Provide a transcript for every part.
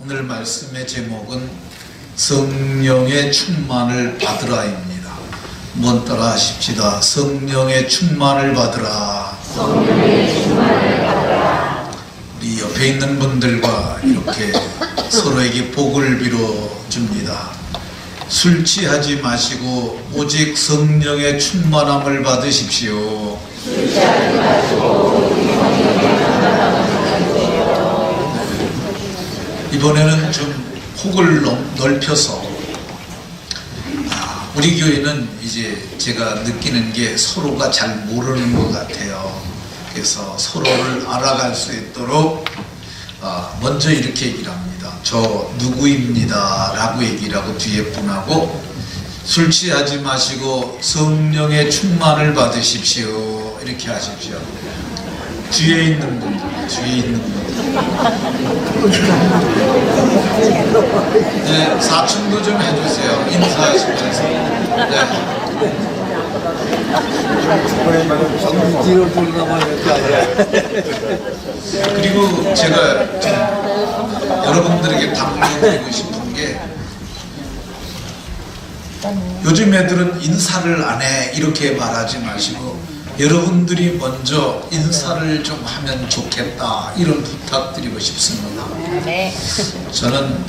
오늘 말씀의 제목은 성령의 충만을 받으라입니다. 한번 따라 하십시다. 성령의 충만을 받으라. 성령의 충만을 받으라. 우리 옆에 있는 분들과 이렇게 서로에게 복을 빌어줍니다. 술 취하지 마시고 오직 성령의 충만함을 받으십시오. 술 취하지 마시고 오직 성령의 충만함을 받으십시오. 이번에는 좀 폭을 넓혀서 우리 교회는 이제 제가 느끼는 게 서로가 잘 모르는 것 같아요. 그래서 서로를 알아갈 수 있도록 먼저 이렇게 얘기를 합니다. 저 누구입니다 라고 얘기를 하고 뒤에 분하고 술 취하지 마시고 성령의 충만을 받으십시오 이렇게 하십시오. 뒤에 있는 분들, 뒤에 있는 분들. 네, 사춘도 좀 해주세요. 인사하시면서. 네. 그리고 제가 좀 여러분들에게 당부드리고 싶은 게 요즘 애들은 인사를 안 해 이렇게 말하지 마시고 여러분들이 먼저 인사를 좀 하면 좋겠다 이런 부탁드리고 싶습니다. 네. 저는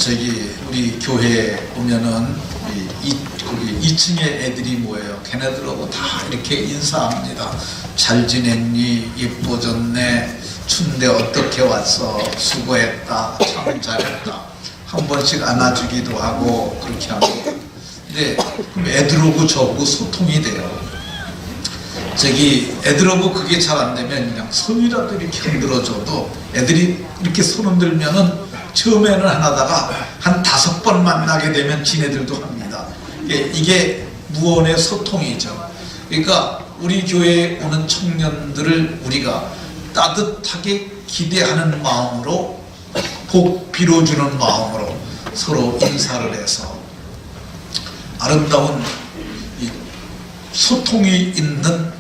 우리 교회에 오면은 거기 2층에 애들이 모여요. 걔네들하고 다 이렇게 인사합니다. 잘 지냈니? 예뻐졌네? 춘대 어떻게 왔어? 수고했다. 참 잘했다. 한 번씩 안아주기도 하고 그렇게 합니다. 근데 애들하고 저하고 소통이 돼요. 애들하고 그게 잘 안 되면 그냥 손이라도 이렇게 흔들어줘도 애들이 이렇게 손 흔들면은 처음에는 안 하다가 한 5번 만나게 되면 지네들도 합니다. 이게 무언의 소통이죠. 그러니까 우리 교회에 오는 청년들을 우리가 따뜻하게 기대하는 마음으로 복 빌어주는 마음으로 서로 인사를 해서 아름다운 소통이 있는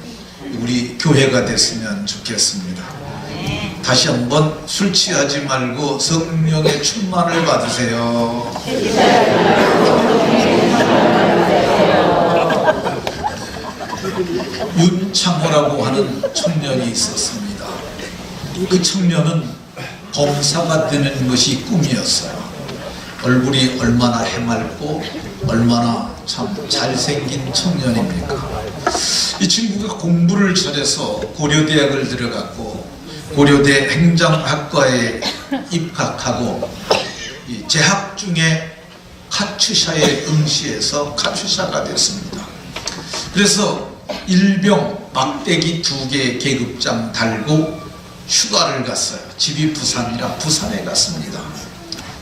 우리 교회가 됐으면 좋겠습니다. 다시 한번 술 취하지 말고 성령의 충만을 받으세요. 윤창호라고 하는 청년이 있었습니다. 그 청년은 검사가 되는 것이 꿈이었어요. 얼굴이 얼마나 해맑고 얼마나 참 잘생긴 청년입니까? 이 친구가 공부를 잘해서 고려대학을 들어갔고 고려대 행정학과에 입학하고 재학 중에 카츄샤에 응시해서 카츄샤가 됐습니다. 그래서 일병 막대기 2개 계급장 달고 휴가를 갔어요. 집이 부산이라 부산에 갔습니다.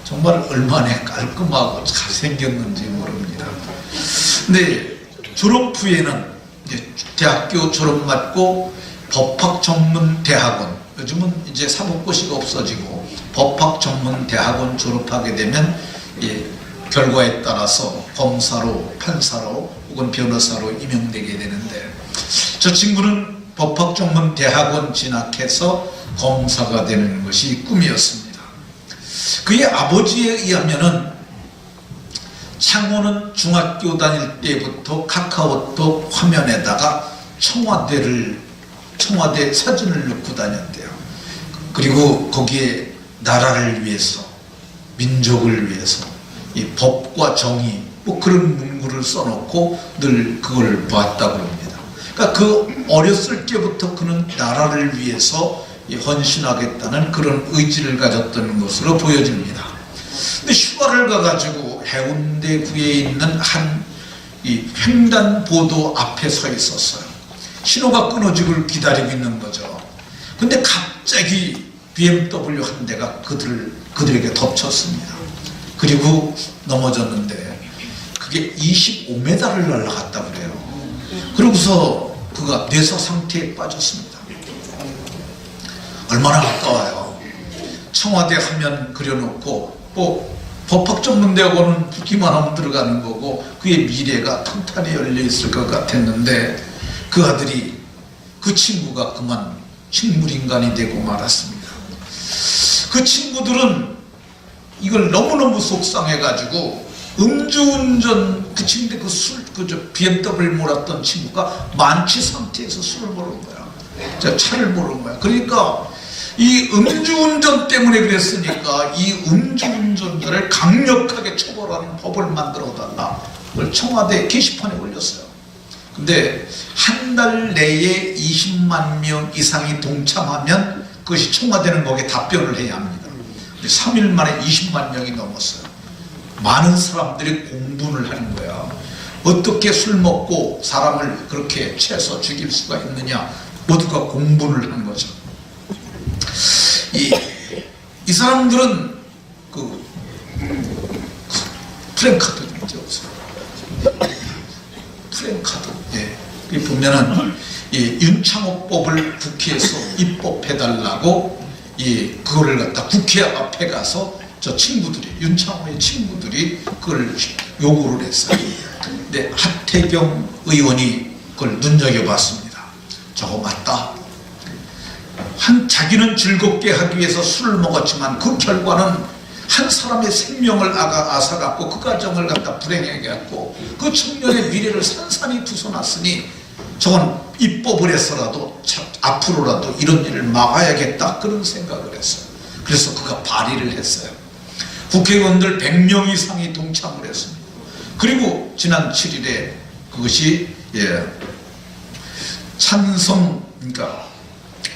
정말 얼마나 깔끔하고 잘생겼는지 모릅니다. 근데 졸업 후에는 이제 대학교 졸업 맞고 법학전문대학원, 요즘은 이제 사법고시가 없어지고 법학전문대학원 졸업하게 되면 결과에 따라서 검사로, 판사로 혹은 변호사로 임용되게 되는데 저 친구는 법학전문대학원 진학해서 검사가 되는 것이 꿈이었습니다. 그의 아버지에 의하면은 창호는 중학교 다닐 때부터 카카오톡 화면에다가 청와대 사진을 넣고 다녔대요. 그리고 거기에 나라를 위해서, 민족을 위해서, 이 법과 정의 뭐 그런 문구를 써놓고 늘 그걸 봤다고 합니다. 그러니까 그 어렸을 때부터 그는 나라를 위해서 헌신하겠다는 그런 의지를 가졌던 것으로 보여집니다. 근데 휴가를 가가지고 해운대구에 있는 한 횡단보도 앞에 서 있었어요. 신호가 끊어지길 기다리고 있는 거죠. 근데 갑자기 BMW 한 대가 그들에게 덮쳤습니다. 그리고 넘어졌는데 그게 25m를 날아갔다 그래요. 그러고서 그가 뇌사 상태에 빠졌습니다. 얼마나 아까워요. 청와대 화면 그려놓고 법학전문대학원은 붙기만 하면 들어가는 거고 그의 미래가 탄탄히 열려있을 것 같았는데 그 친구가 그만 식물인간이 되고 말았습니다. 그 친구들은 이걸 너무너무 속상해가지고 음주운전 그 친구인데 BMW 몰았던 친구가 만취 상태에서 술을 모른 거야. 차를 모른 거야. 그러니까 이 음주운전 때문에 그랬으니까 이 음주운전자를 강력하게 처벌하는 법을 만들어 달라. 그걸 청와대 게시판에 올렸어요. 근데 한 달 내에 20만 명 이상이 동참하면 그것이 청와대는 거기에 답변을 해야 합니다. 근데 3일 만에 20만 명이 넘었어요. 많은 사람들이 공분을 하는 거야. 어떻게 술 먹고 사람을 그렇게 채서 죽일 수가 있느냐. 모두가 공분을 한 거죠. 이 사람들은 그 프랭카드 있죠. 프랭카드. 예. 여기 보면은 이 윤창호법을 국회에서 입법해달라고 그거를 갖다 국회 앞에 가서 저 친구들이, 윤창호의 친구들이 그걸 요구를 했어요. 근데 하태경 의원이 그걸 눈여겨봤습니다. 저거 맞다. 자기는 즐겁게 하기 위해서 술을 먹었지만 그 결과는 한 사람의 생명을 앗아갖고 그 가정을 갖다 불행하게 했고 그 청년의 미래를 산산이 부숴놨으니 저건 입법을 해서라도 앞으로라도 이런 일을 막아야겠다 그런 생각을 했어요. 그래서 그가 발의를 했어요. 국회의원들 100명 이상이 동참을 했습니다. 그리고 지난 7일에 그것이 찬성, 그러니까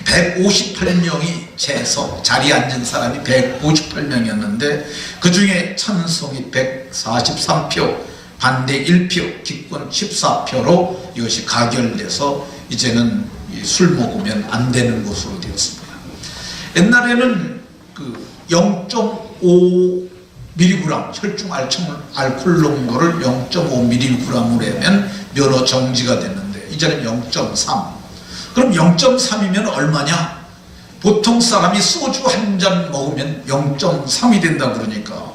158명이 재서 자리에 앉은 사람이 158명이었는데 그 중에 찬성이 143표, 반대 1표, 기권 14표로 이것이 가결돼서 이제는 술 먹으면 안 되는 것으로 되었습니다. 옛날에는 그 0.5mg 혈중 알코올 농도를 0.5mg으로 하면 면허 정지가 됐는데 이제는 0.3. 그럼 0.3이면 얼마냐? 보통 사람이 소주 한 잔 먹으면 0.3이 된다 그러니까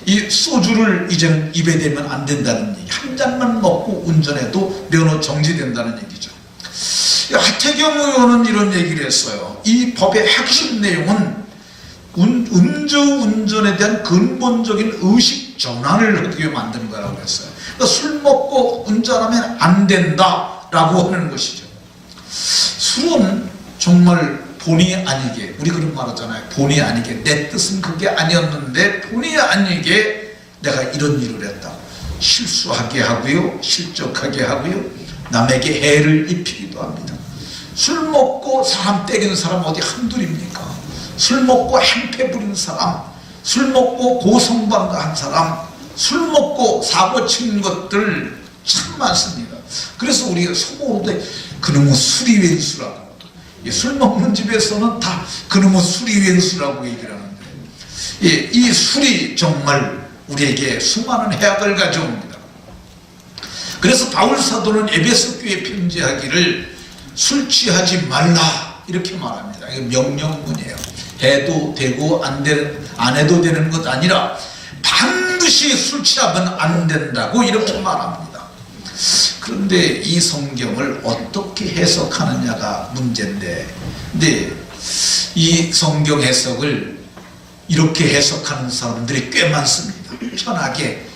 이 소주를 이제는 입에 대면 안 된다는 얘기. 한 잔만 먹고 운전해도 면허 정지된다는 얘기죠. 하태경 의원은 이런 얘기를 했어요. 이 법의 핵심 내용은 음주운전에 대한 근본적인 의식 전환을 하기 위해 만든 거라고 했어요. 그러니까 술 먹고 운전하면 안 된다라고 하는 것이죠. 술은 정말 본의 아니게, 우리 그런 말 하잖아요. 본의 아니게, 내 뜻은 그게 아니었는데 본의 아니게 내가 이런 일을 했다. 실수하게 하고요, 실족하게 하고요, 남에게 해를 입히기도 합니다. 술 먹고 사람 때리는 사람 어디 한둘입니까? 술 먹고 행패 부린 사람, 술 먹고 고성방가한 사람, 술 먹고 사고 친 것들 참 많습니다. 그래서 우리가 속으로도 그놈의 술이 웬수라고, 술 먹는 집에서는 다 그놈의 술이 웬수라고 얘기를 하는데 이 술이 정말 우리에게 수많은 해악을 가져옵니다. 그래서 바울사도는 에베소 교회에 편지하기를 술 취하지 말라 이렇게 말합니다. 이게 명령문이에요. 해도 되고 안 해도 되는 것 아니라 반드시 술 취하면 안 된다고 이렇게 말합니다. 그런데 이 성경을 어떻게 해석하느냐가 문제인데, 근데 이 성경 해석을 이렇게 해석하는 사람들이 꽤 많습니다. 편하게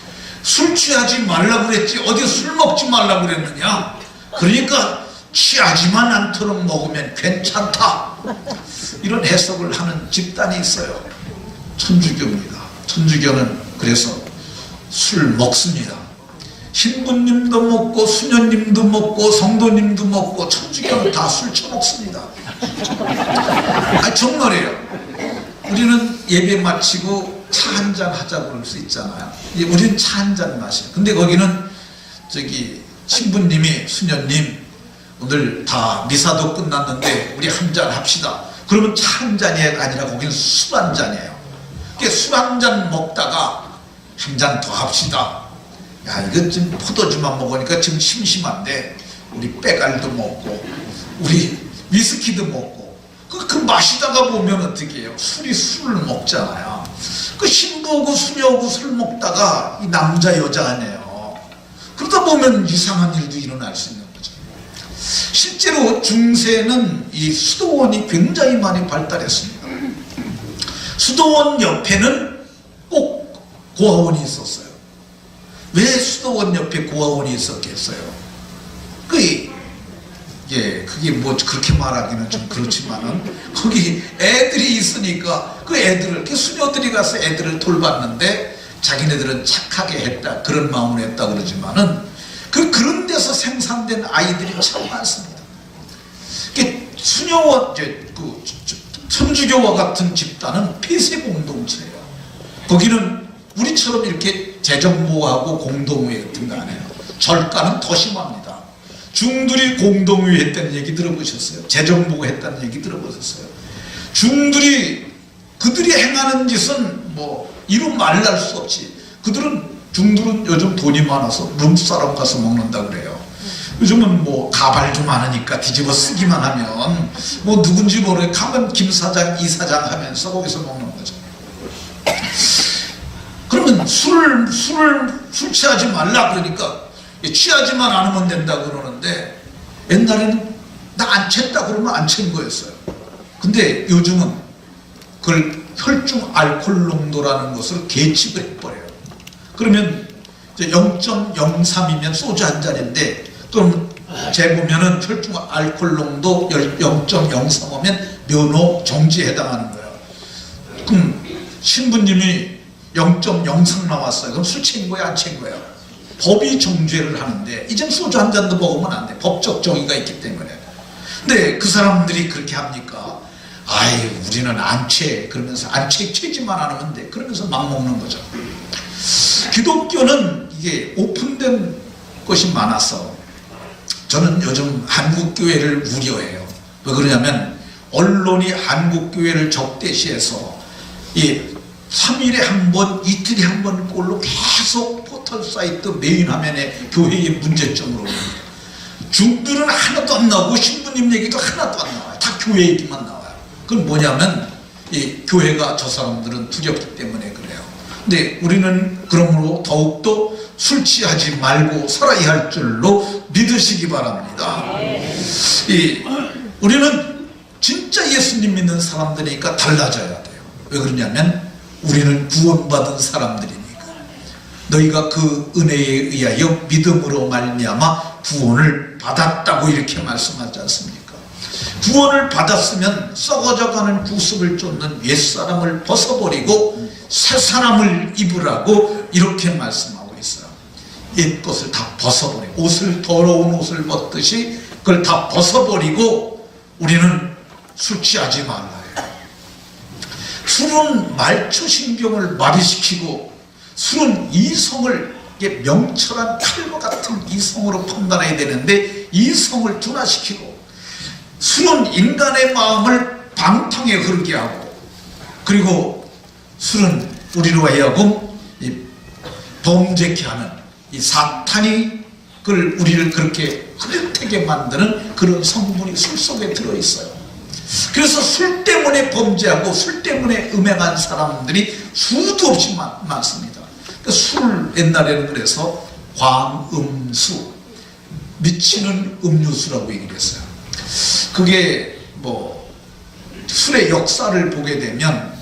술 취하지 말라고 그랬지 어디 술 먹지 말라고 그랬느냐, 그러니까 취하지만 않도록 먹으면 괜찮다, 이런 해석을 하는 집단이 있어요. 천주교입니다. 천주교는 그래서 술 먹습니다. 신부님도 먹고 수녀님도 먹고 성도님도 먹고 천주교는 다 술 처먹습니다. 정말이에요. 우리는 예배 마치고 차 한잔 하자고 그럴 수 있잖아요. 우리는 차 한잔 마셔요. 근데 거기는 신부님이 수녀님 오늘 다 미사도 끝났는데 우리 한잔 합시다. 그러면 차 한 잔이 아니라 거기는 술 한 잔이에요. 술 한 잔 먹다가 한 잔 더 합시다. 야, 이거 지금 포도주만 먹으니까 지금 심심한데 우리 빼갈도 먹고 우리 위스키도 먹고 그 마시다가 보면 어떻게 해요? 술을 먹잖아요. 그 신부하고 수녀하고 술 먹다가 이 남자 여자 아니에요. 그러다 보면 이상한 일도 일어날 수 있는 거죠. 실제로 중세는 이 수도원이 굉장히 많이 발달했습니다. 수도원 옆에는 꼭 고아원이 있었어요. 왜 수도원 옆에 고아원이 있었겠어요? 그게 뭐 그렇게 말하기는 좀 그렇지만은 거기 애들이 있으니까 그 애들을, 그 수녀들이 가서 애들을 돌봤는데 자기네들은 착하게 했다, 그런 마음으로 했다 그러지만은 그런 데서 생산된 아이들이 참 많습니다. 수녀와 천주교와 같은 집단은 폐쇄 공동체예요. 거기는 우리처럼 이렇게 재정모하고 공동회 같은 거 안 해요. 절가는 더 심합니다. 중들이 공동회 했다는 얘기 들어보셨어요? 재정모 했다는 얘기 들어보셨어요? 그들이 행하는 짓은 뭐 이루 말할 수 없이, 중들은 요즘 돈이 많아서 룸사람 가서 먹는다 그래요. 요즘은 뭐 가발 좀 많으니까 뒤집어 쓰기만 하면 뭐 누군지 모르게 가면 김 사장, 이 사장 하면서 거기서 먹는 거죠. 그러면 술 취하지 말라 그러니까 취하지만 않으면 된다고 그러는데, 옛날에는 나 안 챘다 그러면 안 챈 거였어요. 근데 요즘은 그걸 혈중 알코올 농도라는 것을 계측을 해버려요. 그러면 이제 0.03이면 소주 한 잔인데, 그럼 재보면은 혈중 알코올 농도 0.03이면 면허 정지에 해당하는 거예요. 그럼 신부님이 0.03 나왔어요. 그럼 술 취한 거야, 안 취한 거야? 법이 정죄를 하는데 이젠 소주 한 잔도 먹으면 안 돼. 법적 정의가 있기 때문에. 근데 그 사람들이 그렇게 합니까? 아이, 우리는 안 취해. 그러면서 안 취지만 않으면 돼. 그러면서 막 먹는 거죠. 기독교는 이게 오픈된 것이 많아서 저는 요즘 한국교회를 우려해요. 왜 그러냐면 언론이 한국교회를 적대시해서 3일에 한 번, 이틀에 한 번 꼴로 계속 포털사이트 메인 화면에 교회의 문제점으로 중들은 하나도 안 나오고 신부님 얘기도 하나도 안 나와요. 다 교회 얘기만 나와요. 그건 뭐냐면 교회가, 저 사람들은 두렵기 때문에 그래요. 근데 우리는 그러므로 더욱더 술 취하지 말고 살아야 할 줄로 믿으시기 바랍니다. 우리는 진짜 예수님 믿는 사람들이니까 달라져야 돼요. 왜 그러냐면 우리는 구원받은 사람들이니까. 너희가 그 은혜에 의하여 믿음으로 말미암아 구원을 받았다고 이렇게 말씀하지 않습니까? 구원을 받았으면 썩어져가는 구습을 쫓는 옛사람을 벗어버리고 새 사람을 입으라고 이렇게 말씀하고 있어요. 옛것을 다 벗어버리고, 더러운 옷을 벗듯이 그걸 다 벗어버리고 우리는 술 취하지 말아요. 술은 말초신경을 마비시키고, 술은 이성을 명철한 칼과 같은 이성으로 판단해야 되는데 이성을 둔화시키고, 술은 인간의 마음을 방탕에 흐르게 하고, 그리고 술은 우리로 하여금 범죄케 하는 이 사탄이 우리를 그렇게 흐릿하게 만드는 그런 성분이 술 속에 들어있어요. 그래서 술 때문에 범죄하고 술 때문에 음행한 사람들이 수도 없이 많습니다. 그러니까 술, 옛날에는 그래서 광음수, 미치는 음료수라고 얘기를 했어요. 그게 뭐 술의 역사를 보게 되면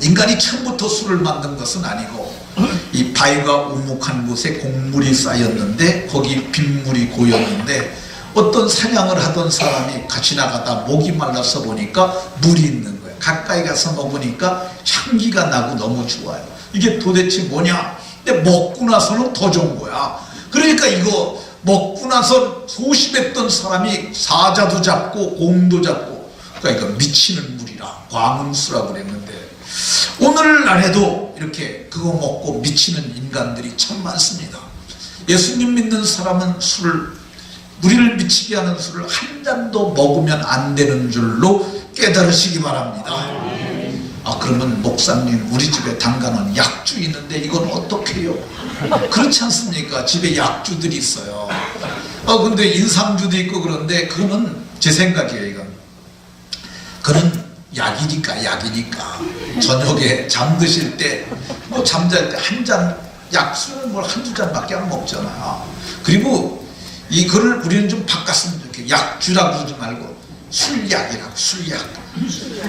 인간이 처음부터 술을 만든 것은 아니고, 이 바위가 우묵한 곳에 곡물이 쌓였는데 거기 빗물이 고였는데 어떤 사냥을 하던 사람이 같이 나가다 목이 말라서 보니까 물이 있는 거예요. 가까이 가서 먹으니까 향기가 나고 너무 좋아요. 이게 도대체 뭐냐? 근데 먹고 나서는 더 좋은 거야. 그러니까 이거 먹고 나서 소심했던 사람이 사자도 잡고 곰도 잡고, 그러니까 미치는 물이라 광음수라고 그랬는데, 오늘날에도 이렇게 그거 먹고 미치는 인간들이 참 많습니다. 예수님 믿는 사람은 우리를 미치게 하는 술을 한 잔도 먹으면 안 되는 줄로 깨달으시기 바랍니다. 그러면 목사님, 우리 집에 담가놓은 약주 있는데 이건 어떻게 해요? 그렇지 않습니까? 집에 약주들이 있어요. 근데 인삼주도 있고 그런데 그거는 제 생각이에요. 이건 그런 약이니까. 저녁에 잠드실 때, 뭐 잠잘 때 한 잔, 약수는 뭘 한두 잔밖에 안 먹잖아요. 그리고 이거를 우리는 좀 바꿨으면 좋겠어요. 약주라고 그러지 말고 술약이라고, 술약.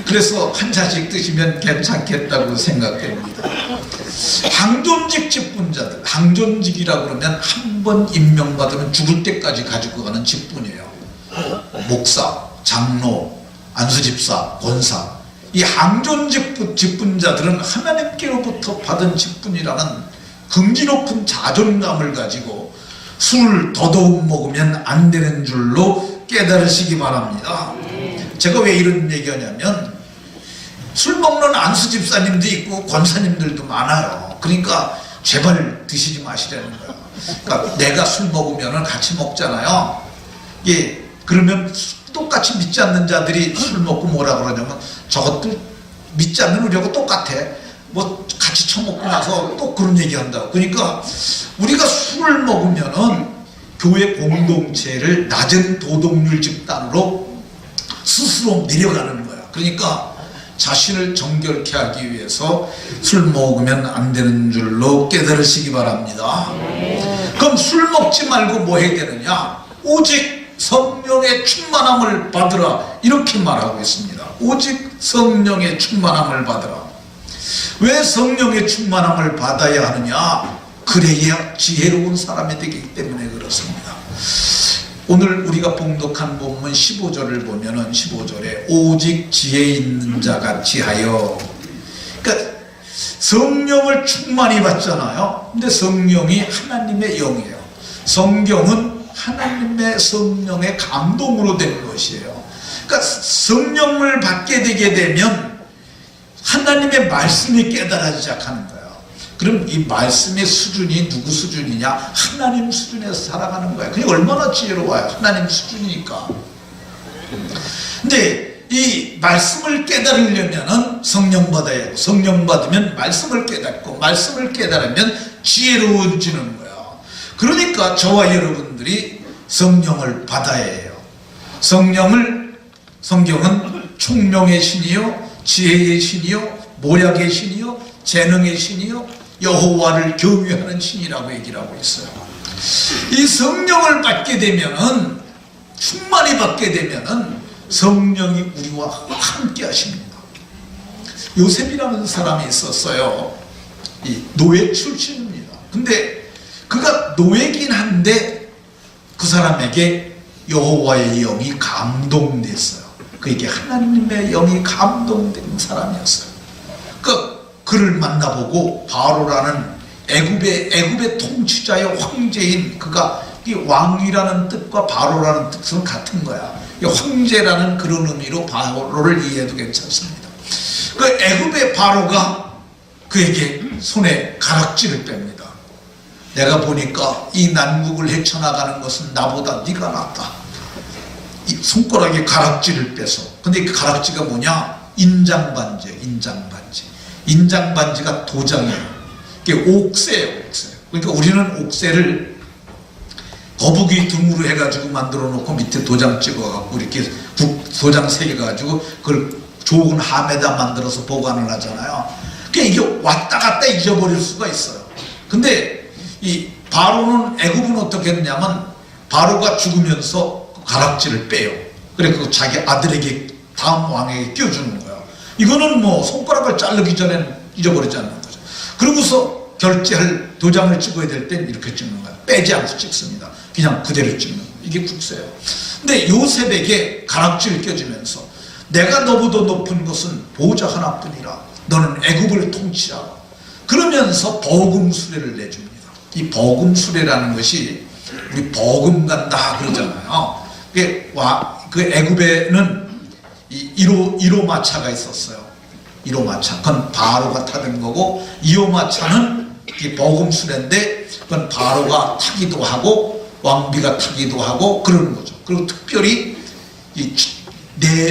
그래서 한 잔씩 드시면 괜찮겠다고 생각됩니다. 항존직 직분자들, 항존직이라고 그러면 한 번 임명받으면 죽을 때까지 가지고 가는 직분이에요. 목사, 장로, 안수집사, 권사, 이 항존직 직분자들은 하나님께로부터 받은 직분이라는 긍지 높은 자존감을 가지고 술을 더더욱 먹으면 안 되는 줄로 깨달으시기 바랍니다. 제가 왜 이런 얘기하냐면 술 먹는 안수집사님도 있고 권사님들도 많아요. 그러니까 제발 드시지 마시라는 거예요. 그러니까 내가 술 먹으면 같이 먹잖아요. 예, 그러면 똑같이 믿지 않는 자들이 술 먹고 뭐라 그러냐면 저것들 믿지 않는 우리하고 똑같아. 뭐 같이 처먹고 나서 또 그런 얘기한다고. 그러니까 우리가 술을 먹으면은 교회 공동체를 낮은 도덕률 집단으로 스스로 내려가는 거야. 그러니까 자신을 정결케 하기 위해서 술 먹으면 안 되는 줄로 깨달으시기 바랍니다. 그럼 술 먹지 말고 뭐 해야 되느냐? 오직 성령의 충만함을 받으라, 이렇게 말하고 있습니다. 오직 성령의 충만함을 받으라. 왜 성령의 충만함을 받아야 하느냐? 그래야 지혜로운 사람이 되기 때문에 그렇습니다. 오늘 우리가 봉독한 본문 15절을 보면은 15절에 오직 지혜 있는 자 같이 하여, 그러니까 성령을 충만히 받잖아요. 근데 성령이 하나님의 영이에요. 성경은 하나님의 성령의 감동으로 된 것이에요. 그러니까 성령을 받게 되게 되면 하나님의 말씀이 깨달아지기 시작하는 거예요. 그럼 이 말씀의 수준이 누구 수준이냐? 하나님 수준에서 살아가는 거예요. 그게 얼마나 지혜로워요. 하나님 수준이니까. 근데 이 말씀을 깨달으려면 성령 받아야 하고, 성령 받으면 말씀을 깨닫고, 말씀을 깨달으면 지혜로워지는 거예요. 그러니까 저와 여러분들이 성령을 받아야 해요. 성경은 총명의 신이요, 지혜의 신이요, 모략의 신이요, 재능의 신이요, 여호와를 경외하는 신이라고 얘기를 하고 있어요. 이 성령을 받게 되면은, 충만히 받게 되면은 성령이 우리와 함께 하십니다. 요셉이라는 사람이 있었어요. 이 노예 출신입니다. 근데 그가 노예긴 한데 그 사람에게 여호와의 영이 감동됐어요. 그에게 하나님의 영이 감동된 사람이었어요. 그를 만나보고 바로라는 애굽의 통치자의 황제인, 그가 이 왕이라는 뜻과 바로라는 뜻은 같은 거야. 황제라는 그런 의미로 바로를 이해해도 괜찮습니다. 그 애굽의 바로가 그에게 손에 가락지를 뺍니다. 내가 보니까 이 난국을 헤쳐나가는 것은 나보다 네가 낫다. 이 손가락에 가락지를 빼서. 근데 그 가락지가 뭐냐? 인장반지예요. 인장반지가 도장이에요. 이게 옥새예요. 옥새. 그러니까 우리는 옥새를 거북이 등으로 해가지고 만들어 놓고 밑에 도장 찍어갖고 이렇게 도장 새겨가지고 그걸 좋은 함에다 만들어서 보관을 하잖아요. 그러니까 이게 왔다 갔다 잊어버릴 수가 있어요. 근데 이 바로는, 애굽은 어떻게 했냐면 바로가 죽으면서 가락지를 빼요. 그래 그 자기 아들에게, 다음 왕에게 껴주는 거예요. 이거는 뭐 손가락을 자르기 전에 잊어버리지 않는 거죠. 그러고서 결제할 도장을 찍어야 될 땐 이렇게 찍는 거예요. 빼지 않고 찍습니다. 그냥 그대로 찍는 거예요. 이게 국세예요. 근데 요셉에게 가락지를 껴주면서 내가 너보다 높은 것은 보호자 하나뿐이라 너는 애굽을 통치하라. 그러면서 버금 수레를 내줍니다. 이 버금 수레라는 것이 우리 버금 간다 그러잖아요. 그 애굽에는 이 1호 마차가 있었어요. 1호 마차. 그건 바로가 타던 거고, 2호 마차는 이 버금 수레인데 그건 바로가 타기도 하고 왕비가 타기도 하고 그러는 거죠. 그리고 특별히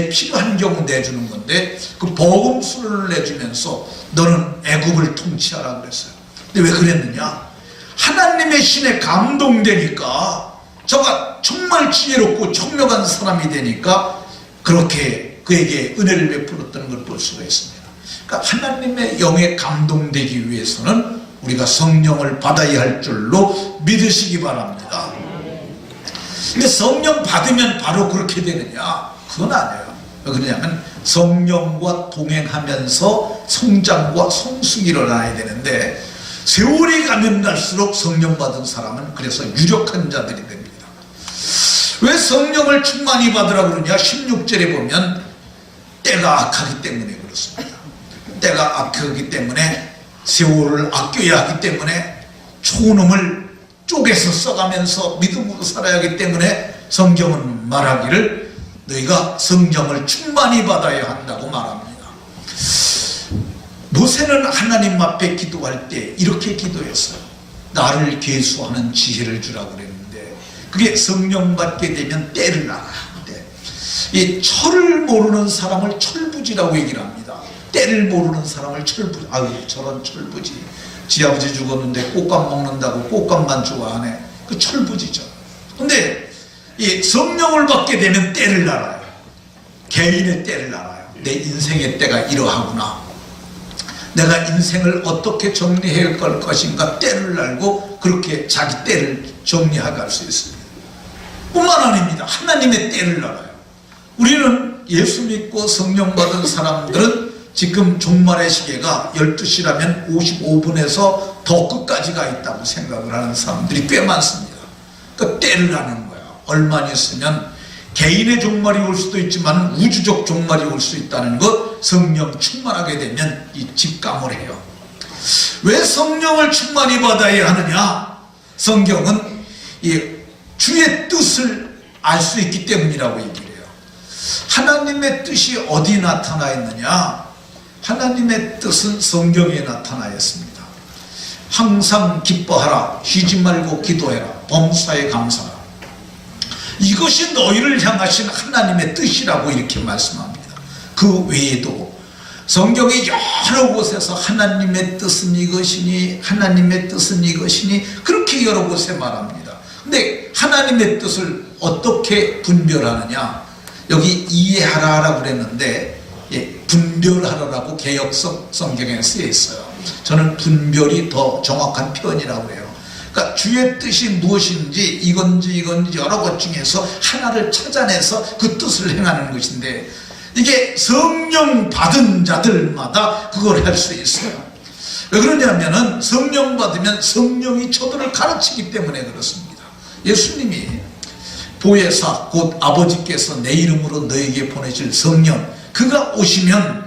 필요한 경우 내주는 건데, 그 버금 수레를 내주면서 너는 애굽을 통치하라 그랬어요. 근데 왜 그랬느냐? 하나님의 신에 감동되니까, 저가 정말 지혜롭고 청명한 사람이 되니까 그렇게 그에게 은혜를 베풀었다는 걸 볼 수가 있습니다. 그러니까 하나님의 영에 감동되기 위해서는 우리가 성령을 받아야 할 줄로 믿으시기 바랍니다. 근데 성령 받으면 바로 그렇게 되느냐? 그건 아니에요. 왜 그러냐면 성령과 동행하면서 성장과 성숙이 일어나야 되는데, 세월이 가면 갈수록 성령 받은 사람은 그래서 유력한 자들이 됩니다. 왜 성령을 충만히 받으라고 그러냐? 16절에 보면 때가 악하기 때문에 그렇습니다. 때가 악하기 때문에, 세월을 아껴야 하기 때문에, 초놈을 쪼개서 써가면서 믿음으로 살아야 하기 때문에 성경은 말하기를 너희가 성령을 충만히 받아야 한다고 말합니다. 모세는 하나님 앞에 기도할 때 이렇게 기도했어요. 나를 계수하는 지혜를 주라고 그랬는데, 그게 성령 받게 되면 때를 알아야 하는데, 이 철을 모르는 사람을 철부지라고 얘기를 합니다. 때를 모르는 사람을 철부지. 아유, 저런 철부지. 지 아버지 죽었는데 꽃감 먹는다고 꽃감만 좋아하네. 그 철부지죠. 근데 이 성령을 받게 되면 때를 알아요. 개인의 때를 알아요. 내 인생의 때가 이러하구나. 내가 인생을 어떻게 정리해 갈 것인가 때를 알고 그렇게 자기 때를 정리해 갈 수 있습니다. 뿐만 아닙니다. 하나님의 때를 알아요. 우리는 예수 믿고 성령 받은 사람들은 지금 종말의 시계가 12시라면 55분에서 더 끝까지가 있다고 생각을 하는 사람들이 꽤 많습니다. 그 때를 아는 거예요. 얼마 있으면 개인의 종말이 올 수도 있지만 우주적 종말이 올 수 있다는 것, 성령 충만하게 되면 이 직감을 해요. 왜 성령을 충만히 받아야 하느냐? 성경은 이 주의 뜻을 알 수 있기 때문이라고 얘기를 해요. 하나님의 뜻이 어디 나타나 있느냐? 하나님의 뜻은 성경에 나타나 있습니다. 항상 기뻐하라, 쉬지 말고 기도해라, 범사에 감사하라. 이것이 너희를 향하신 하나님의 뜻이라고 이렇게 말씀합니다. 그 외에도 성경의 여러 곳에서 하나님의 뜻은 이것이니, 하나님의 뜻은 이것이니, 그렇게 여러 곳에 말합니다. 근데 하나님의 뜻을 어떻게 분별하느냐? 여기 이해하라라고 그랬는데, 분별하라라고 개역성 성경에 쓰여 있어요. 저는 분별이 더 정확한 표현이라고 해요. 그러니까 주의 뜻이 무엇인지, 이건지 여러 것 중에서 하나를 찾아내서 그 뜻을 행하는 것인데, 이게 성령 받은 자들마다 그걸 할 수 있어요. 왜 그러냐면은 성령 받으면 성령이 저들을 가르치기 때문에 그렇습니다. 예수님이 보혜사 곧 아버지께서 내 이름으로 너에게 보내실 성령, 그가 오시면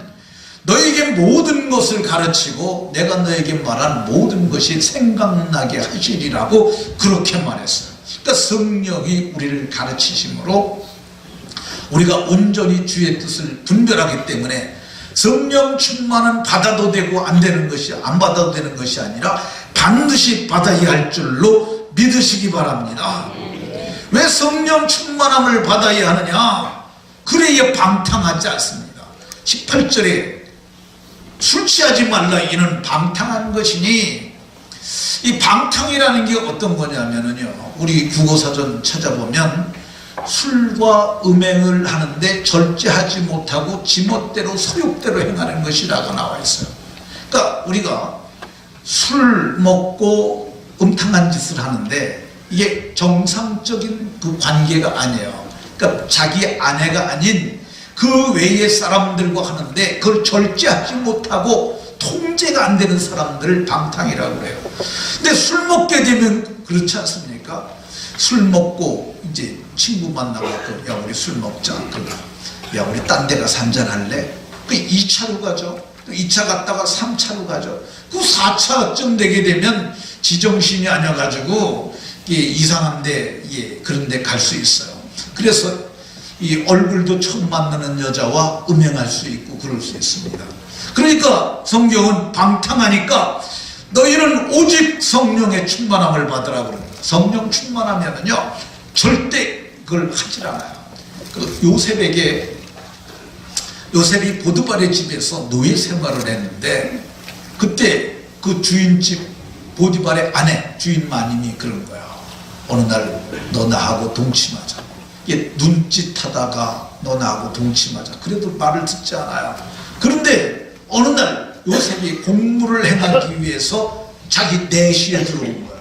너에게 모든 것을 가르치고 내가 너에게 말한 모든 것이 생각나게 하시리라고 그렇게 말했어요. 그러니까 성령이 우리를 가르치심으로 우리가 온전히 주의 뜻을 분별하기 때문에 성령 충만은 받아도 되고 안 되는 것이, 안 받아도 되는 것이 아니라 반드시 받아야 할 줄로 믿으시기 바랍니다. 왜 성령 충만함을 받아야 하느냐? 그래야 방탕하지 않습니다. 18절에 술 취하지 말라, 이는 방탕한 것이니, 이 방탕이라는 게 어떤 거냐면요, 우리 국어사전 찾아보면 술과 음행을 하는데 절제하지 못하고 지멋대로 소욕대로 행하는 것이라고 나와 있어요. 그러니까 우리가 술 먹고 음탕한 짓을 하는데 이게 정상적인 그 관계가 아니에요. 그러니까 자기 아내가 아닌 그 외의 사람들과 하는데 그걸 절제하지 못하고 통제가 안 되는 사람들을 방탕이라고 그래요. 근데 술 먹게 되면 그렇지 않습니까? 술 먹고 이제 친구 만나고, 야 우리 술 먹자, 야 우리 딴 데 가서 한잔할래? 그 2차로 가죠. 또 2차 갔다가 3차로 가죠. 그 4차쯤 되게 되면 지정신이 아니어가지고 이상한데, 그런데 갈 수 있어요. 그래서 이 얼굴도 처음 만나는 여자와 음행할 수 있고 그럴 수 있습니다. 그러니까 성경은 방탕하니까 너희는 오직 성령의 충만함을 받으라고 그럽니다. 성령 충만하면은요 절대 그걸 하질 않아요. 그 요셉이 보드발의 집에서 노예 생활을 했는데, 그때 그 주인집 보디발의 아내 주인 마님이 그런 거야. 어느 날 너 나하고 동침하자. 눈짓하다가 너 나하고 동침하자. 그래도 말을 듣지 않아요. 그런데 어느 날 요셉이 공무를 행하기 위해서 자기 내실에 들어온 거야.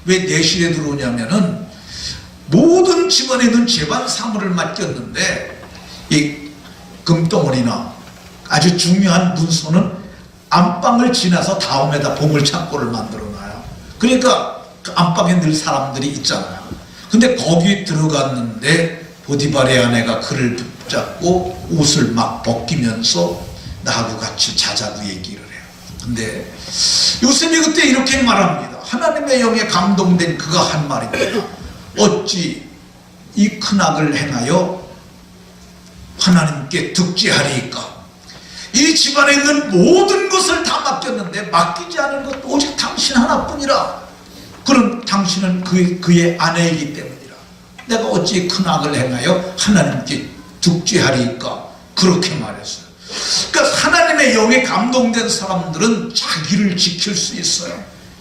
왜 내실에 들어오냐면은 모든 집안에 있는 재반 사물을 맡겼는데 금덩어리나 아주 중요한 문서는 안방을 지나서 다음에다 보물창고를 만들어놔요. 그러니까 그 안방에 늘 사람들이 있잖아요. 근데 거기 들어갔는데 보디발의 아내가 그를 붙잡고 옷을 막 벗기면서 나하고 같이 자자고 얘기를 해요. 근데 요셉이 그때 이렇게 말합니다. 하나님의 영에 감동된 그가 한 말입니다. 어찌 이 큰 악을 행하여 하나님께 득죄하리이까. 이 집안에 있는 모든 것을 다 맡겼는데 맡기지 않은 것 오직 당신 하나뿐이라. 그럼 당신은 그의 아내이기 때문이라. 내가 어찌 큰 악을 행하여 하나님께 득죄하리이까. 그렇게 말했어요. 그러니까 하나님의 영에 감동된 사람들은 자기를 지킬 수 있어요.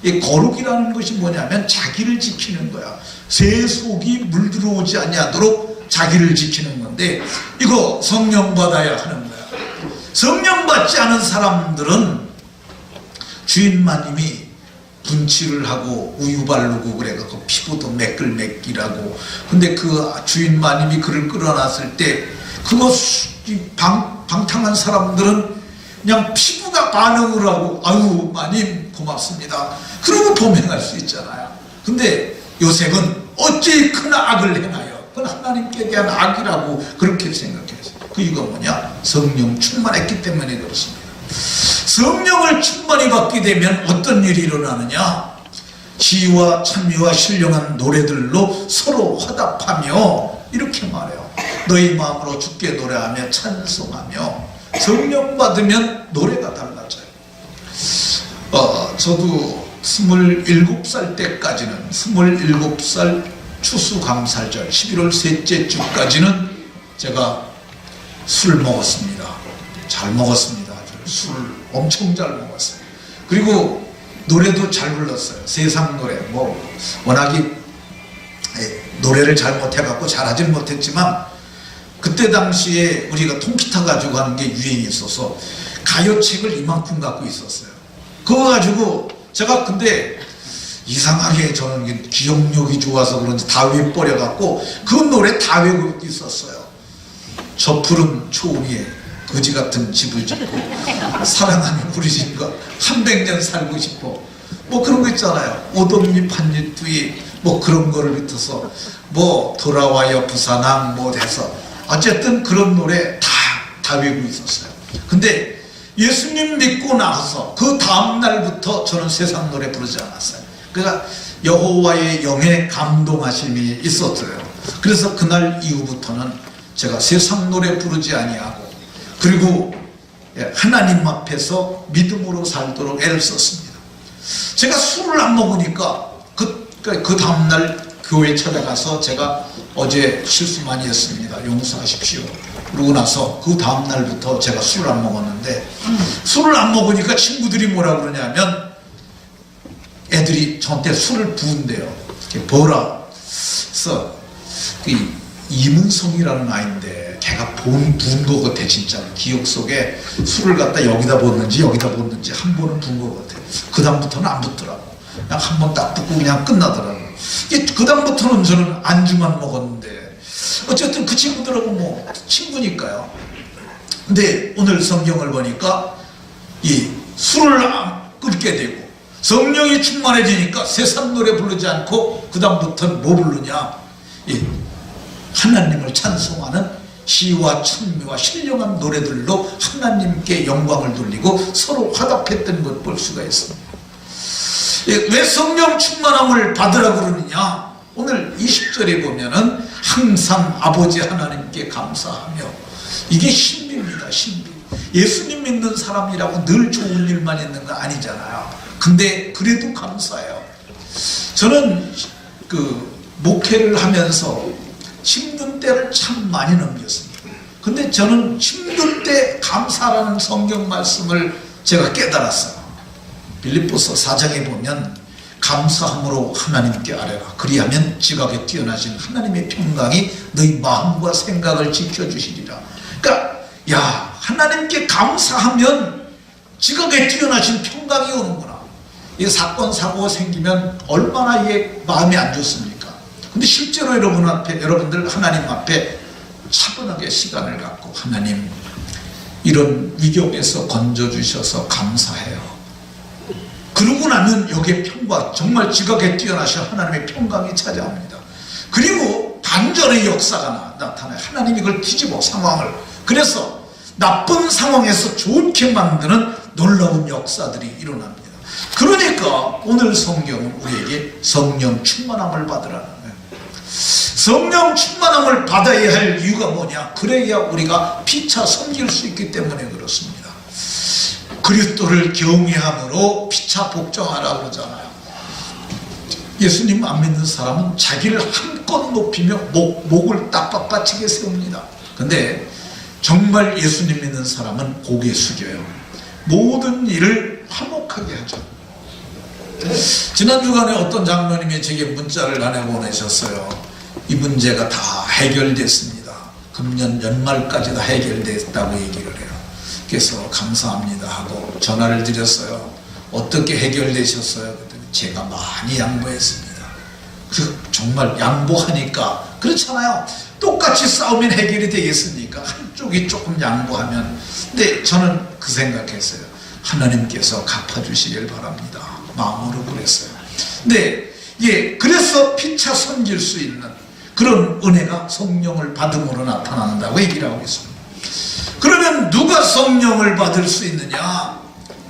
이 거룩이라는 것이 뭐냐면 자기를 지키는 거야. 새 속이 물들어오지 아니하도록 자기를 지키는 건데, 이거 성령 받아야 하는 거야. 성령 받지 않은 사람들은 주인마님이 분칠을 하고 우유 바르고 그래갖고 피부도 매끌매끌하고, 근데 그 주인마님이 그를 끌어놨을 때 그거 방탕한 사람들은 그냥 피부가 반응을 하고 아유 마님 고맙습니다 그러고 범행할 수 있잖아요. 근데 요셉은 어찌 큰 악을 행하여, 그건 하나님께 대한 악이라고 그렇게 생각했어요. 그 이거 뭐냐? 성령 충만했기 때문에 그렇습니다. 성령을 충만히 받게 되면 어떤 일이 일어나느냐? 지혜와 찬미와 신령한 노래들로 서로 화답하며, 이렇게 말해요. 너희 마음으로 주께 노래하며 찬송하며. 성령 받으면 노래가 달라져요. 저도 27살 때까지는, 27살 추수감사절 11월 셋째 주까지는 제가 술 먹었습니다. 잘 먹었습니다. 술을 엄청 잘 먹었어요. 그리고 노래도 잘 불렀어요. 세상 노래. 워낙에 노래를 잘 못해갖고 잘하진 못했지만, 그때 당시에 우리가 통기타 가지고 하는 게 유행이 있어서 가요책을 이만큼 갖고 있었어요. 그거 가지고 제가, 근데 이상하게 저는 기억력이 좋아서 그런지 다 외버려갖고 그 노래 다 외우고 있었어요. 저 푸른 초원에 거지 같은 집을 짓고 사랑하는 우리 집과 300년 살고 싶어. 그런 거 있잖아요. 오동잎 한잎 뒤에 그런 거를 밑어서 돌아와요 부산항 해서 어쨌든 그런 노래 다 외우고 있었어요. 근데 예수님 믿고 나서 그 다음날부터 저는 세상 노래 부르지 않았어요. 그러니까 여호와의 영에 감동하심이 있었어요. 그래서 그날 이후부터는 제가 세상 노래 부르지 아니하고, 그리고 하나님 앞에서 믿음으로 살도록 애를 썼습니다. 제가 술을 안 먹으니까 그 다음날 교회 찾아가서 제가 어제 실수 많이 했습니다. 용서하십시오. 그러고 나서 그 다음날부터 제가 술을 안 먹었는데, 술을 안 먹으니까 친구들이 뭐라 그러냐면, 애들이 저한테 술을 부은대요. 버라. 그래서 이문성이라는 아이인데 걔가 부은 거 같아. 진짜 기억 속에 술을 갖다 여기다 붓는지 여기다 붓는지 한 번은 부은 거 같아. 그 다음부터는 안 붓더라고. 그냥 한 번 딱 붓고 그냥 끝나더라고. 그 다음부터는 저는 안주만 먹었는데, 어쨌든 그 친구들하고 친구니까요. 근데 오늘 성경을 보니까 이 술을 끊게 되고 성령이 충만해지니까 세상 노래 부르지 않고 그 다음부터는 뭐 부르냐? 하나님을 찬송하는 시와 찬미와 신령한 노래들로 하나님께 영광을 돌리고 서로 화답했던 것 볼 수가 있습니다. 왜 성령 충만함을 받으라고 그러느냐? 오늘 20절에 보면은 항상 아버지 하나님께 감사하며, 이게 신비입니다. 신비. 예수님 믿는 사람이라고 늘 좋은 일만 있는 거 아니잖아요. 근데 그래도 감사해요. 저는 목회를 하면서 힘든 때를 참 많이 넘겼습니다. 근데 저는 힘든 때 감사라는 성경 말씀을 제가 깨달았어요. 빌립보서 4장에 보면 감사함으로 하나님께 아뢰라. 그리하면 지각에 뛰어나신 하나님의 평강이 너희 마음과 생각을 지켜주시리라. 그러니까 하나님께 감사하면 지각에 뛰어나신 평강이 오는구나. 이 사건 사고가 생기면 얼마나 마음이 안 좋습니까? 근데 실제로 여러분들 하나님 앞에 차분하게 시간을 갖고 하나님 이런 위경에서 건져주셔서 감사해요. 그러고 나면 여기에 평강, 정말 지각에 뛰어나신 하나님의 평강이 찾아옵니다. 그리고 반전의 역사가 나타나요. 하나님이 그걸 뒤집어 상황을. 그래서 나쁜 상황에서 좋게 만드는 놀라운 역사들이 일어납니다. 그러니까 오늘 성경은 우리에게 성령 충만함을 받으라는 거예요. 성령 충만함을 받아야 할 이유가 뭐냐? 그래야 우리가 피차 섬길 수 있기 때문에 그렇습니다. 그리스도를 경외함으로 피차 복종하라 그러잖아요. 예수님 안 믿는 사람은 자기를 한껏 높이며 목을 딱딱받치게 세웁니다. 근데 정말 예수님 믿는 사람은 고개 숙여요. 모든 일을 화목하게 하죠. 지난 주간에 어떤 장로님이 제게 문자를 하나 보내셨어요. 이 문제가 다 해결됐습니다. 금년 연말까지 다 해결됐다고 얘기를 해요. 그래서 감사합니다 하고 전화를 드렸어요. 어떻게 해결되셨어요? 그랬더니 제가 많이 양보했습니다. 정말 양보하니까 그렇잖아요. 똑같이 싸우면 해결이 되겠습니까? 한쪽이 조금 양보하면. 근데 저는 그 생각했어요. 하나님께서 갚아주시길 바랍니다. 마음으로 그랬어요. 근데 그래서 피차 섬길 수 있는 그런 은혜가 성령을 받음으로 나타난다고 얘기를 하고 있습니다. 그러면 누가 성령을 받을 수 있느냐?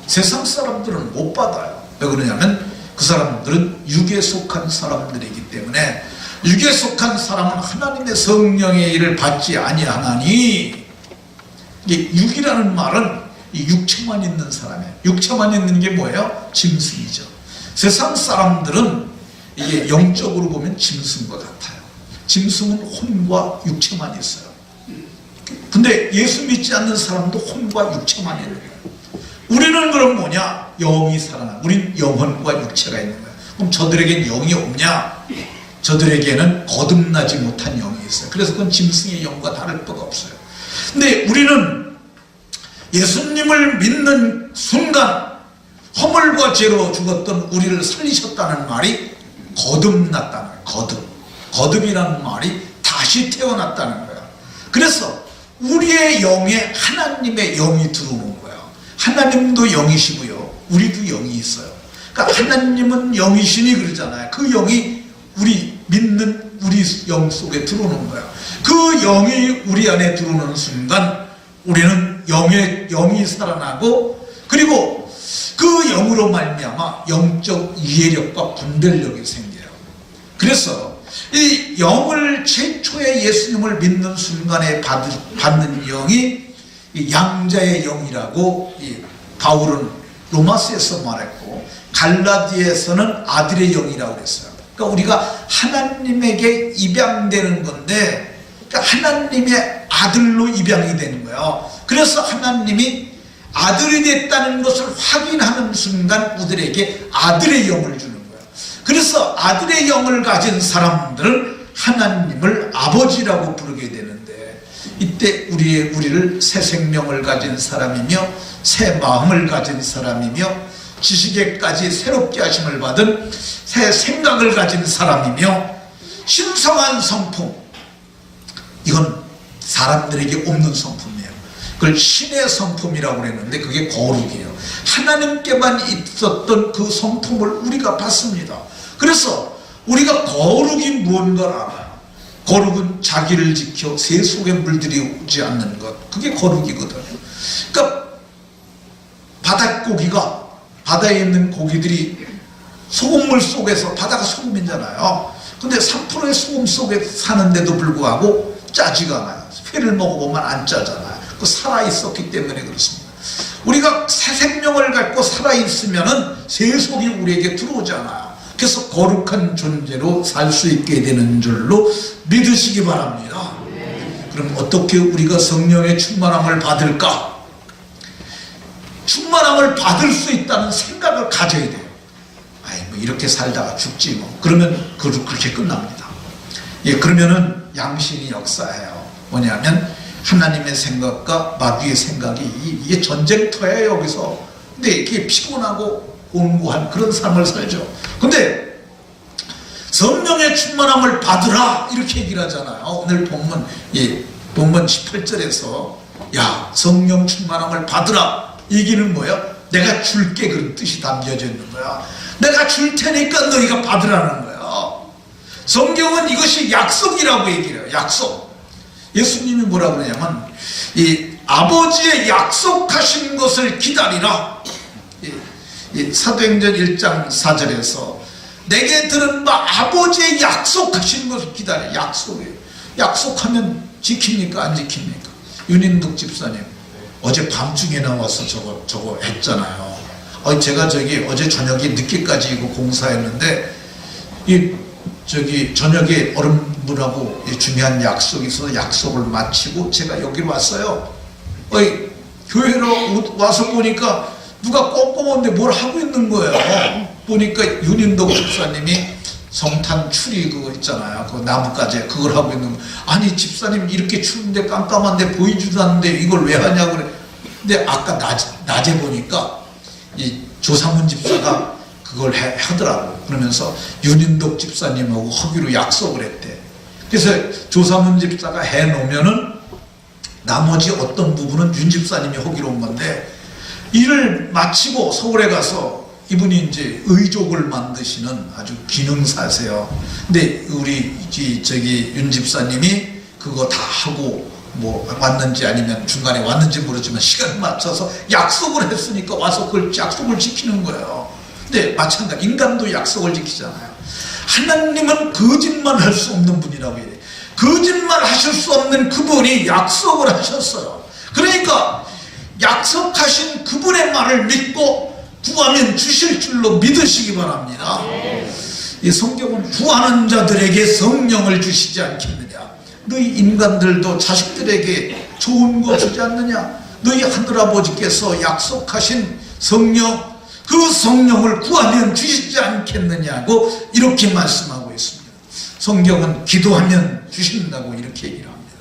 세상 사람들은 못 받아요. 왜 그러냐면 그 사람들은 육에 속한 사람들이기 때문에, 육에 속한 사람은 하나님의 성령의 일을 받지 아니하나니, 육이라는 말은 이 육체만 있는 사람이에요. 육체만 있는 게 뭐예요? 짐승이죠. 세상 사람들은 이게 영적으로 보면 짐승과 같아요. 짐승은 혼과 육체만 있어요. 근데 예수 믿지 않는 사람도 혼과 육체만 있는 거예요. 우리는 그럼 뭐냐? 영이 살아나. 우린 영혼과 육체가 있는 거예요. 그럼 저들에겐 영이 없냐? 저들에게는 거듭나지 못한 영이 있어요. 그래서 그건 짐승의 영과 다를 바가 없어요. 근데 우리는 예수님을 믿는 순간 허물과 죄로 죽었던 우리를 살리셨다는 말이 거듭났다는 거예요. 거듭이라는 말이 다시 태어났다는 거예요. 그래서 우리의 영에 하나님의 영이 들어오는 거예요. 하나님도 영이시고요, 우리도 영이 있어요. 그러니까 하나님은 영이시니 그러잖아요. 그 영이 우리 믿는 우리 영 속에 들어오는 거예요. 그 영이 우리 안에 들어오는 순간 우리는 영이 살아나고, 그리고 그 영으로 말미암아 영적 이해력과 분별력이 생겨요. 그래서 이 영을 최초의 예수님을 믿는 순간에 받는 영이 양자의 영이라고 바울은 로마서에서 말했고, 갈라디아에서는 아들의 영이라고 그랬어요. 그러니까 우리가 하나님에게 입양되는 건데, 그러니까 하나님의 아들로 입양이 되는 거예요. 그래서 하나님이 아들이 됐다는 것을 확인하는 순간 우리에게 아들의 영을 주는 거예요. 그래서 아들의 영을 가진 사람들은 하나님을 아버지라고 부르게 되는데, 이때 우리를 새 생명을 가진 사람이며 새 마음을 가진 사람이며 지식에까지 새롭게 하심을 받은 새 생각을 가진 사람이며 신성한 성품, 이건 사람들에게 없는 성품이에요. 그걸 신의 성품이라고 그랬는데 그게 거룩이에요. 하나님께만 있었던 그 성품을 우리가 받습니다. 그래서 우리가 거룩이 무언가를 알아요. 거룩은 자기를 지켜 새 속에 물들이지 않는 것, 그게 거룩이거든요. 그러니까 바닷고기가, 바다에 있는 고기들이 소금물 속에서, 바다가 소금이잖아요. 근데 3%의 소금 속에 사는데도 불구하고 짜지가 않아요. 회를 먹어보면 안 짜잖아요. 그 살아있었기 때문에 그렇습니다. 우리가 새 생명을 갖고 살아있으면은 새 속이 우리에게 들어오잖아요. 그래서 거룩한 존재로 살 수 있게 되는 줄로 믿으시기 바랍니다. 그럼 어떻게 우리가 성령의 충만함을 받을까? 충만함을 받을 수 있다는 생각을 가져야 돼요. 뭐 이렇게 살다가 죽지 뭐. 그러면 그렇게 끝납니다. 그러면은 양신이 역사해요. 뭐냐면 하나님의 생각과 마귀의 생각이 이게 전쟁터예요, 여기서. 근데 이게 피곤하고 곤고한 그런 삶을 살죠. 근데 성령의 충만함을 받으라 이렇게 얘기를 하잖아요. 오늘 본문 본문 18절에서 야 성령 충만함을 받으라 얘기는 뭐야? 내가 줄게 그런 뜻이 담겨져 있는 거야. 내가 줄 테니까 너희가 받으라는 거야. 성경은 이것이 약속이라고 얘기해요. 약속. 예수님이 뭐라 그러냐면 이 아버지의 약속하신 것을 기다리라. 이 사도행전 1장 4절에서 내게 들은 바 아버지의 약속하신 것을 기다려. 약속이에요. 약속하면 지킵니까 안 지킵니까? 윤인덕 집사님 어제 밤중에 나와서 저거 했잖아요. 제가 어제 저녁에 늦게까지 이거 공사했는데 저녁에 어른분하고 중요한 약속이 있어서 약속을 마치고 제가 여기로 왔어요. 교회로 와서 보니까 누가 꼼꼼한데 뭘 하고 있는 거예요. 보니까 윤인덕 집사님이 성탄 추리 그거 있잖아요. 그 나뭇가지 그걸 하고 있는 거. 아니 집사님 이렇게 추운데 깜깜한데 보이지도 않는데 이걸 왜 하냐고 그래. 근데 아까 낮에 보니까 이 조상문 집사가 그걸 하더라고. 그러면서 윤인덕 집사님하고 하기로 약속을 했대. 그래서 조상문 집사가 해놓으면은 나머지 어떤 부분은 윤 집사님이 하기로 한 건데 일을 마치고 서울에 가서 이분이 이제 의족을 만드시는 아주 기능사세요. 근데 우리 윤 집사님이 그거 다 하고 뭐 왔는지 아니면 중간에 왔는지 모르지만 시간 맞춰서 약속을 했으니까 와서 그걸 약속을 지키는 거예요. 근데 마찬가지 인간도 약속을 지키잖아요. 하나님은 거짓말 할 수 없는 분이라고 해요. 거짓말 하실 수 없는 그분이 약속을 하셨어요. 그러니까 약속하신 그분의 말을 믿고 구하면 주실 줄로 믿으시기 바랍니다. 이 성경은 구하는 자들에게 성령을 주시지 않겠느냐. 너희 인간들도 자식들에게 좋은 거 주지 않느냐. 너희 하늘아버지께서 약속하신 성령, 그 성령을 구하면 주시지 않겠느냐고 이렇게 말씀하고 있습니다. 성경은 기도하면 주신다고 이렇게 얘기를 합니다.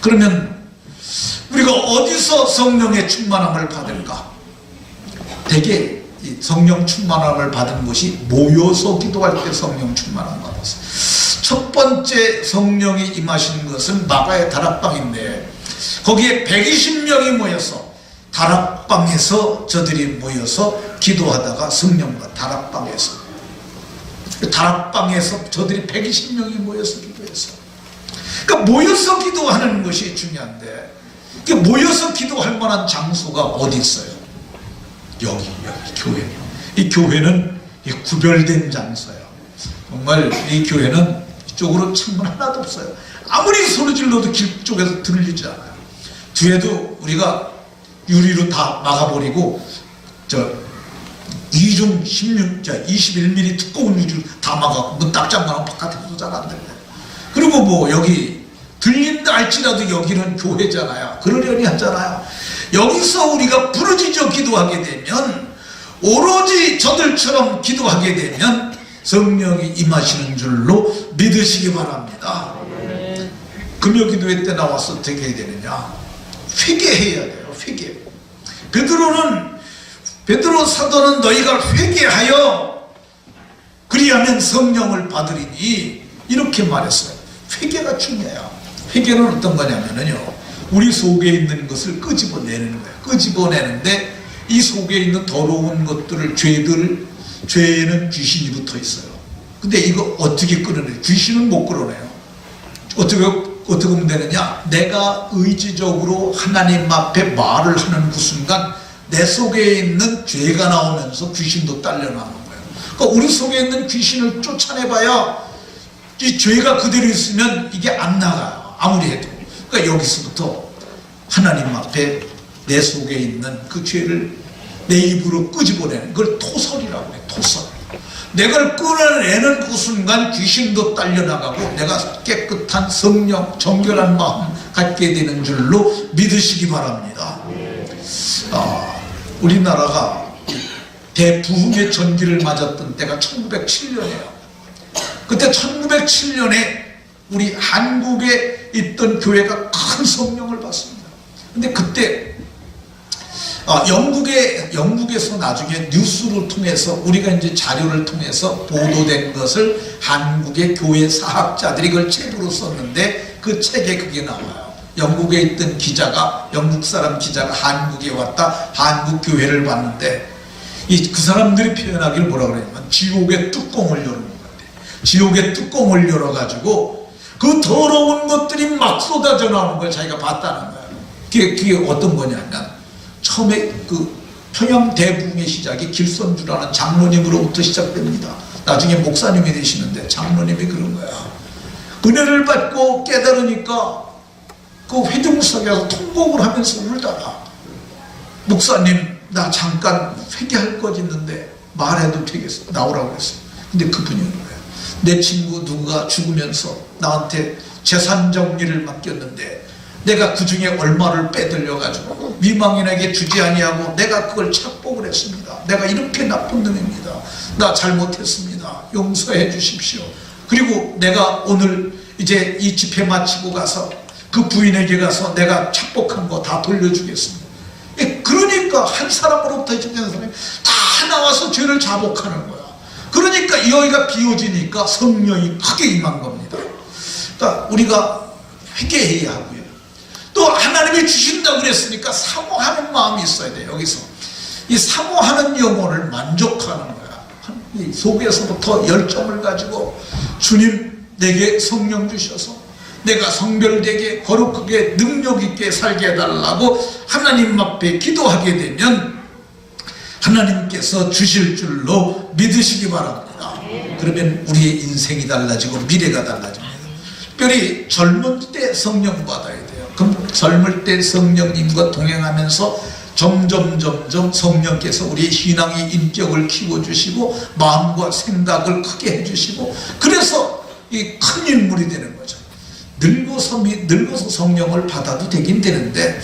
그러면 우리가 어디서 성령의 충만함을 받을까? 대개 성령 충만함을 받은 것이 모여서 기도할 때 성령 충만함을 받았어요. 첫 번째 성령이 임하신 것은 마가의 다락방인데 거기에 120명이 모여서 다락방에서 저들이 모여서 기도하다가 성령과 다락방에서 저들이 120명이 모여서 기도했어요. 그러니까 모여서 기도하는 것이 중요한데 모여서 기도할 만한 장소가 어디 있어요? 여기 교회. 이 교회는 구별된 장소예요. 정말 이 교회는 이쪽으로 창문 하나도 없어요. 아무리 소리 질러도 길 쪽에서 들리지 않아요. 뒤에도 우리가 유리로 다 막아버리고 이중 21mm 두꺼운 유리로 다 막아갖고 문 딱 잠가놓으면 바깥에도 잘 안 들려요. 그리고 뭐 여기 들린다 할지라도 여기는 교회잖아요. 그러려니 하잖아요. 여기서 우리가 부르짖어 기도하게 되면 오로지 저들처럼 기도하게 되면 성령이 임하시는 줄로 믿으시기 바랍니다. 금요기도회 때 나와서 어떻게 해야 되느냐? 회개해야 돼요. 회개. 베드로 사도는 너희가 회개하여 그리하면 성령을 받으리니 이렇게 말했어요. 회개가 중요해요. 회개는 어떤 거냐면요, 우리 속에 있는 것을 끄집어내는 거예요. 끄집어내는데 이 속에 있는 더러운 것들을 죄에는 귀신이 붙어 있어요. 근데 이거 어떻게 끌어내요? 귀신은 못 끌어내요. 어떻게 하면 되느냐? 내가 의지적으로 하나님 앞에 말을 하는 그 순간 내 속에 있는 죄가 나오면서 귀신도 딸려나오는 거예요. 그러니까 우리 속에 있는 귀신을 쫓아내봐야 이 죄가 그대로 있으면 이게 안 나가요. 아무리 해도. 그러니까 여기서부터 하나님 앞에 내 속에 있는 그 죄를 내 입으로 끄집어내는 걸 토설이라고 해요. 토설. 내가 끌어내는 그 순간 귀신도 딸려나가고 내가 깨끗한 성령, 정결한 마음 갖게 되는 줄로 믿으시기 바랍니다. 우리나라가 대부흥의 전기를 맞았던 때가 1907년이에요. 그때 1907년에 우리 한국에 있던 교회가 큰 성령을 받습니다. 근데 그때 영국에서 나중에 뉴스를 통해서 우리가 이제 자료를 통해서 보도된 것을 한국의 교회 사학자들이 그걸 책으로 썼는데 그 책에 그게 나와요. 영국에 있던 기자가, 영국 사람 기자가 한국에 왔다 한국 교회를 봤는데 그 사람들이 표현하기를 뭐라 그러냐면 지옥의 뚜껑을 여는 것 같아요. 지옥의 뚜껑을 열어가지고 그 더러운 것들이 막 쏟아져 나오는 걸 자기가 봤다는 거예요. 그게 어떤 거냐면 처음에 그 평양 대붕의 시작이 길선주라는 장로님으로부터 시작됩니다. 나중에 목사님이 되시는데 장로님이 그런 거야. 은혜를 받고 깨달으니까 그 회중석에 가서 통곡을 하면서 울다가 목사님 나 잠깐 회개할 것 있는데 말해도 되겠어? 나오라고 그랬어요. 근데 그분이 오는 거예요. 내 친구 누가 죽으면서 나한테 재산 정리를 맡겼는데 내가 그 중에 얼마를 빼들려가지고 미망인에게 주지 아니하고 내가 그걸 착복을 했습니다. 내가 이렇게 나쁜 놈입니다. 나 잘못했습니다. 용서해 주십시오. 그리고 내가 오늘 이제 이 집회 마치고 가서 그 부인에게 가서 내가 착복한 거 다 돌려주겠습니다. 그러니까 한 사람으로부터 집행한 사람이 다 나와서 죄를 자복하는 거야. 그러니까 여기가 비워지니까 성령이 크게 임한 겁니다. 그러니까 우리가 회개해야 하고요. 또 하나님이 주신다고 그랬으니까 사모하는 마음이 있어야 돼요. 여기서 이 사모하는 영혼을 만족하는 거야. 이 속에서부터 열정을 가지고 주님 내게 성령 주셔서 내가 성별되게 거룩하게 능력 있게 살게 해달라고 하나님 앞에 기도하게 되면 하나님께서 주실 줄로 믿으시기 바랍니다. 그러면 우리의 인생이 달라지고 미래가 달라집니다. 특별히 젊을 때 성령 받아야 돼요. 그럼 젊을 때 성령님과 동행하면서 점점 성령께서 우리의 신앙의 인격을 키워주시고 마음과 생각을 크게 해주시고 그래서 이 큰 인물이 되는 거죠. 늙어서 성령을 받아도 되긴 되는데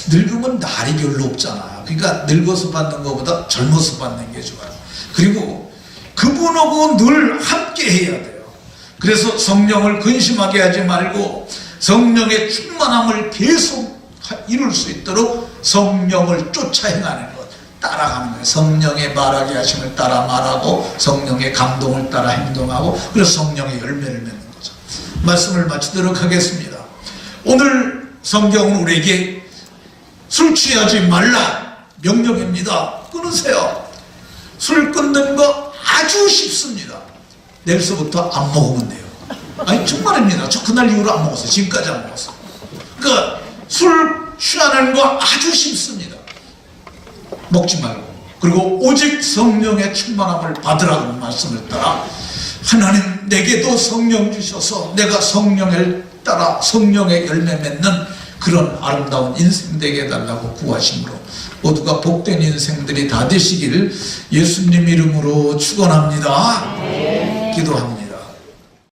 늙으면 날이 별로 없잖아요. 그러니까 늙어서 받는 것보다 젊어서 받는 게 좋아요. 그리고 그분하고 늘 함께 해야 돼요. 그래서 성령을 근심하게 하지 말고 성령의 충만함을 계속 이룰 수 있도록 성령을 쫓아 행하는 것, 따라가는 거예요. 성령의 말하게 하심을 따라 말하고 성령의 감동을 따라 행동하고 그래서 성령의 열매를 맺는 거죠. 말씀을 마치도록 하겠습니다. 오늘 성경은 우리에게 술 취하지 말라 명령입니다. 끊으세요. 술 끊는 거 아주 쉽습니다. 내일서부터 안 먹으면 돼요. 아니 정말입니다. 저 그날 이후로 안 먹었어요. 지금까지 안 먹었어요. 그러니까 술 취하는 거 아주 쉽습니다. 먹지 말고 그리고 오직 성령의 충만함을 받으라는 말씀을 따라 하나님 내게도 성령 주셔서 내가 성령을 따라 성령의 열매 맺는 그런 아름다운 인생 되게 해달라고 구하심으로 모두가 복된 인생들이 다 되시기를 예수님 이름으로 축원합니다. 기도합니다.